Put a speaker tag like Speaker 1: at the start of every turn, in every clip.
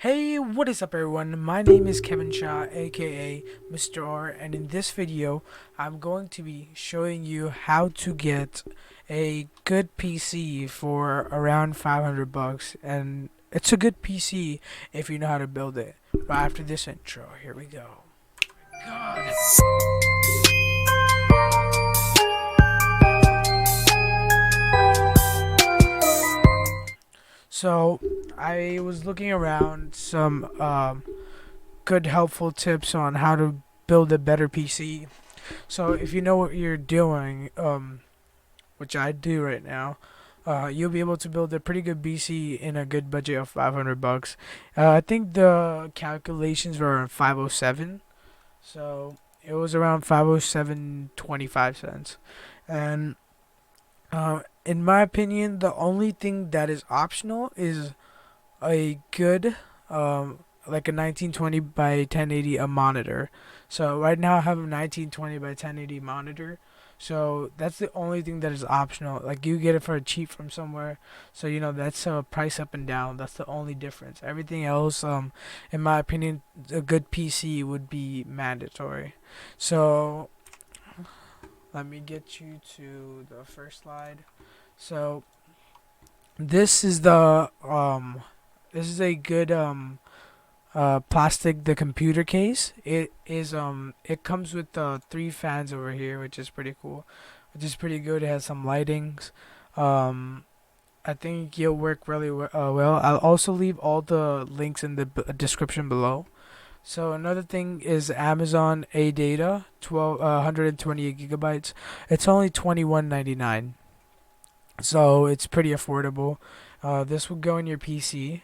Speaker 1: Hey, what is up everyone? My name is Kevin Shaw, aka Mr. R, and in this video, I'm going to be showing you how to get a good PC for around 500 bucks, and it's a good PC if you know how to build it. But after this intro, here we go. God. So, I was looking around some good helpful tips on how to build a better PC. So if you know what you're doing, which I do right now, you'll be able to build a pretty good PC in a good budget of 500 bucks. I think the calculations were 507, so it was around 507.25 cents. And in my opinion, the only thing that is optional is a good like a 1920 by 1080 a monitor. So right now I have a 1920 by 1080 monitor. So that's the only thing that is optional. Like you get it for a cheap from somewhere. So that's a price up and down. That's the only difference. Everything else, in my opinion, a good PC would be mandatory. So let me get you to the first slide. So this is a good plastic the computer case. It comes with three fans over here, which is pretty cool, which is pretty good. It has some lightings. um I think it'll work really well. I'll also leave all the links in the description below. So another thing is Amazon A data 128 gigabytes. It's only 21.99, so it's pretty affordable. This will go in your PC.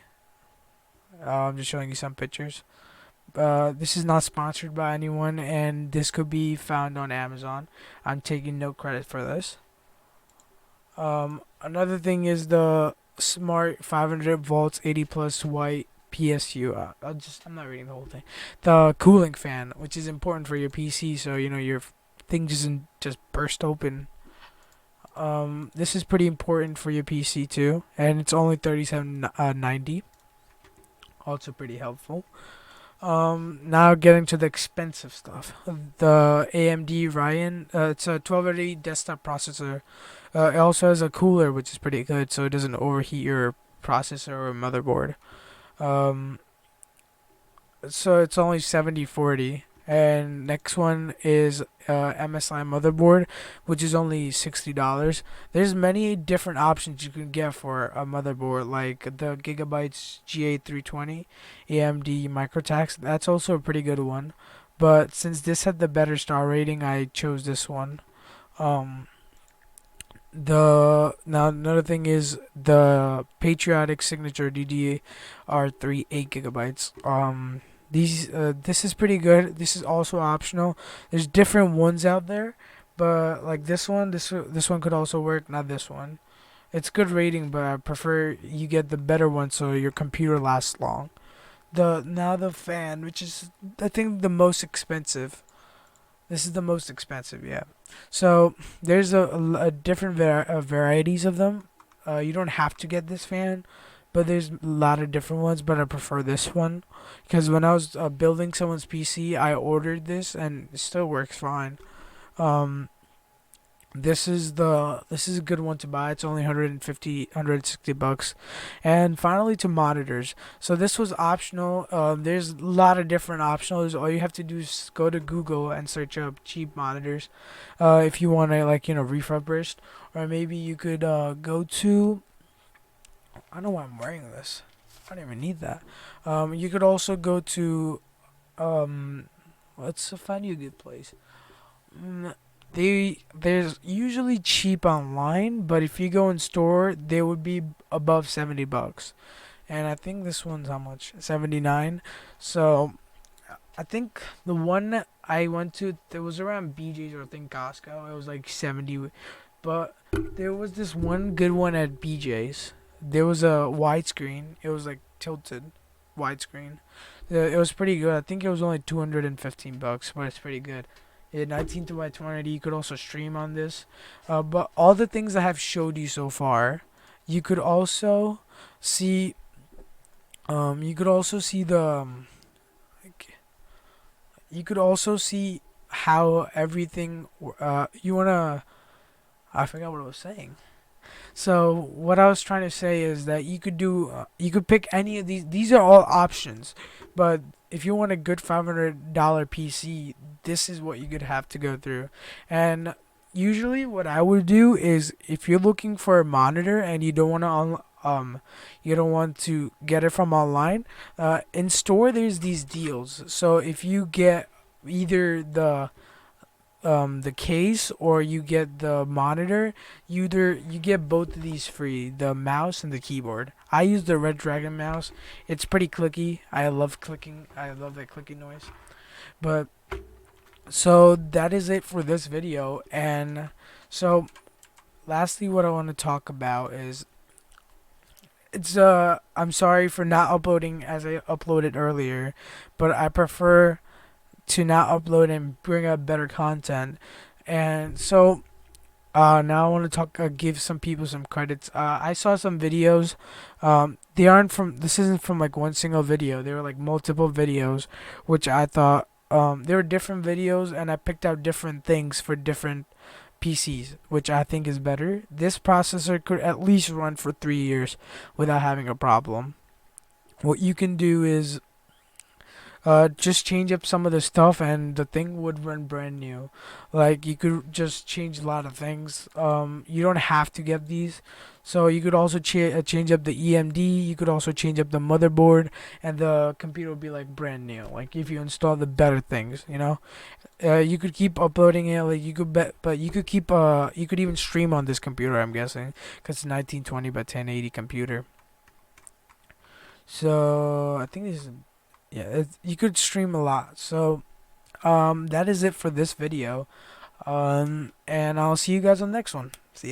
Speaker 1: I'm just showing you some pictures. This is not sponsored by anyone, and this could be found on Amazon. I'm taking no credit for this. Another thing is the Smart 500 volts 80 plus white PSU. I'm not reading the whole thing. The cooling fan, which is important for your PC, so your thing doesn't just burst open. This is pretty important for your PC too, and it's only 37.90. Also pretty helpful. Now getting to the expensive stuff. The AMD Ryan, it's a 1280 desktop processor. It also has a cooler, which is pretty good, so it doesn't overheat your processor or motherboard. Um, so it's only 7040. And next one is MSI motherboard, which is only $60. There's many different options you can get for a motherboard, like the Gigabytes GA320 AMD Microtax. That's also a pretty good one. But since this had the better star rating, I chose this one. Um, the Now another thing is the Patriotic Signature DDR3 8 gigabytes. This is pretty good. This is also optional. There's different ones out there, but like this one could also work. Not this one. It's good rating, but I prefer you get the better one so your computer lasts long. The fan, which is I think the most expensive. This is the most expensive, yeah. So there's a different varieties of them. You don't have to get this fan, but there's a lot of different ones. But I prefer this one because when I was building someone's PC, I ordered this and it still works fine. Um, this is a good one to buy. It's only 150 bucks. And finally to monitors. So this was optional. There's a lot of different optionals. All you have to do is go to Google and search up cheap monitors. If you want to refurbished, or maybe you could go to. I don't know why I'm wearing this. I don't even need that. You could also go to let's find you a good place. Mm, there's usually cheap online, but if you go in store, they would be above 70 bucks. And I think this one's how much? 79. So I think the one I went to, there was around BJ's or I think Costco. It was like 70, but there was this one good one at BJ's. There was a widescreen. It was like tilted widescreen. It was pretty good. I think it was only 215 bucks, but it's pretty good. Yeah, 19 to by 20. You could also stream on this. But all the things I have showed you so far, you could also see You could also see like, you could also see how everything you wanna I forgot what I was saying. So what I was trying to say is that you could pick any of these are all options, but if you want a good $500 PC, this is what you could have to go through. And usually what I would do is if you're looking for a monitor and you don't want to get it from online, in store there's these deals. So if you get either the case or you get the monitor, you get both of these free, the mouse and the keyboard. I use the Red Dragon mouse. It's pretty clicky. I love clicking. I love that clicking noise. But so that is it for this video. And so lastly, what I want to talk about is I'm sorry for not uploading as I uploaded earlier, but I prefer to not upload and bring up better content. And so now I want to give some people some credits. I saw some videos. They aren't from. This isn't from like one single video. They were like multiple videos, which I thought they were different videos, and I picked out different things for different PCs, which I think is better. This processor could at least run for 3 years without having a problem. What you can do is just change up some of the stuff and the thing would run brand new. Like you could just change a lot of things. You don't have to get these. So you could also change up the EMD. You could also change up the motherboard, and the computer will be like brand new. Like if you install the better things, you know. You could keep uploading it. Like you could bet, but you could keep. You could even stream on this computer. I'm guessing, cause it's 1920 by 1080 computer. So I think this is yeah, you could stream a lot. So, that is it for this video. And I'll see you guys on the next one.